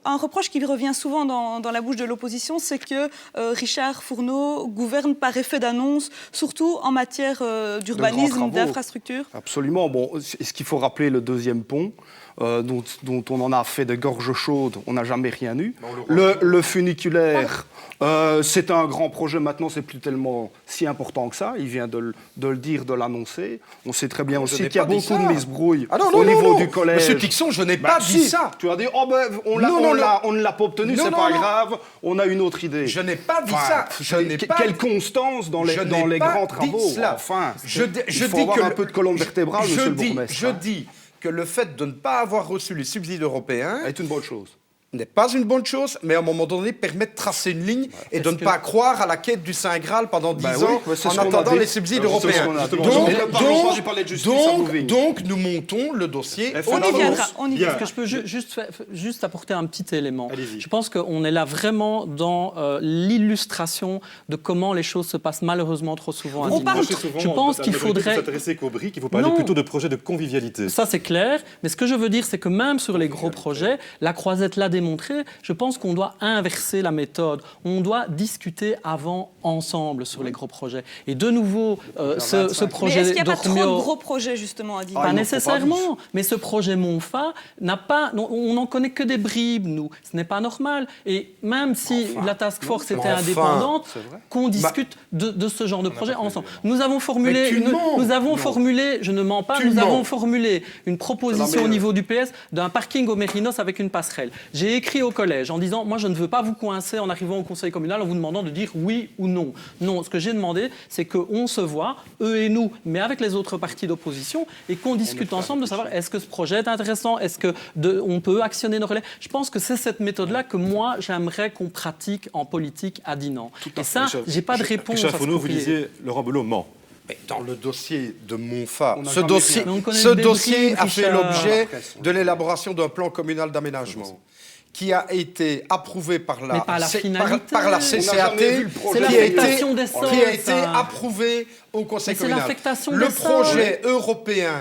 Un reproche qui revient souvent dans la bouche de l'opposition, c'est que Richard Fourneau gouverne par effet d'annonce, surtout en matière d'urbanisme, d'infrastructure. Absolument. Bon, est-ce qu'il faut rappeler le deuxième pont dont on en a fait de gorge chaude, on n'a jamais rien eu. Le funiculaire, c'est un grand projet maintenant, c'est plus tellement si important que ça. Il vient de le dire, de l'annoncer. On sait très bien aussi qu'il y a beaucoup de misbrouilles au niveau du collège. Monsieur Tixon, je n'ai pas dit ça. Tu as dit, oh ben, on ne l'a pas obtenu, c'est pas grave, on a une autre idée. Je n'ai pas dit ça. Quelle constance dans les grands travaux. Enfin, il faut avoir un peu de colonne vertébrale, monsieur le bourgmestre. Je dis que le fait de ne pas avoir reçu les subsides européens est une bonne chose. N'est pas une bonne chose, mais à un moment donné, permet de tracer une ligne et de ne pas croire à la quête du Saint Graal pendant 10 ans en attendant les subsides européens. Donc, nous montons le dossier. On y viendra. Est-ce que je peux juste apporter un petit élément? Je pense qu'on est là vraiment dans l'illustration de comment les choses se passent malheureusement trop souvent à Dinan. Je pense qu'il faudrait s'intéresser qu'aux briques, il faut parler plutôt de projets de convivialité. Ça, c'est clair. Mais ce que je veux dire, c'est que même sur les gros projets, la Croisette l'a démontré, je pense qu'on doit inverser la méthode. On doit discuter avant, ensemble, sur les gros projets. Et de nouveau, ce projet mais est-ce qu'il n'y a pas trop de gros projets, justement, à Dinan? Pas nécessairement. Mais ce projet Montfa n'a pas... On n'en connaît que des bribes, nous. Ce n'est pas normal. Et même si la task force était indépendante, qu'on discute de ce genre de projet ensemble. Nous avons formulé... Je ne mens pas, nous avons formulé une proposition au niveau du PS d'un parking au Mérinos avec une passerelle. J'ai écrit au collège en disant, moi je ne veux pas vous coincer en arrivant au conseil communal en vous demandant de dire oui ou non. Non, ce que j'ai demandé, c'est qu'on se voit, eux et nous, mais avec les autres partis d'opposition, et qu'on discute ensemble de savoir est-ce que ce projet est intéressant, est-ce qu'on peut actionner nos relais. Je pense que c'est cette méthode-là que moi j'aimerais qu'on pratique en politique à Dinan. Et ça, j'ai pas de réponse à ce que vous disiez, Laurent Belot ment. Dans le dossier de Montfa, ce dossier a fait l'objet de l'élaboration d'un plan communal d'aménagement qui a été approuvé par la CCAT, qui a été approuvé au Conseil communal. Le projet européen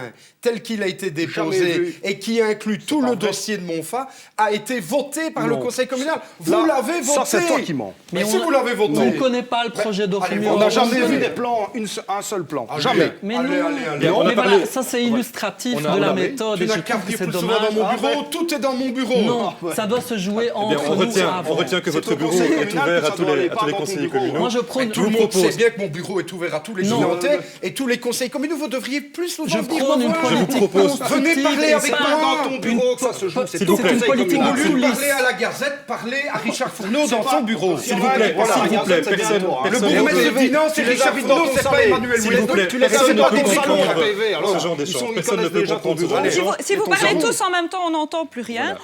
tel qu'il a été déposé et qui inclut tout le dossier de Montfa a été voté par le Conseil communal. Vous l'avez voté. Ça, c'est toi qui mens. Mais si vous l'avez voté. On ne connaît pas le projet d'Ormio. On n'a jamais vu des plans, un seul plan. Jamais. Mais non. Mais voilà, ça c'est illustratif de la méthode. Tu n'as qu'à venir plus souvent dans mon bureau. Tout est dans mon bureau. Non, ça doit se jouer entre nous. On retient que votre bureau est ouvert à tous les conseillers communaux. Tout le monde sait bien que mon bureau est ouvert à tous les Dinantais et tous les conseils communaux. Vous devriez plus nous en venir me voir. Je vous propose. Venez parler avec moi dans ton bureau que ça se joue. S'il vous plaît. Au lieu de parler à la Gazette, parlez à Richard Fourneau dans son bureau. S'il vous plaît, personne. Le bourgmestre de Dinan, c'est Richard Fourneau, c'est pas Emmanuel S'il vous plaît, personne ne peut comprendre ce genre d'échange. Personne ne peut comprendre ce genre d'échange. Si vous parlez tous en même temps, on n'entend plus rien.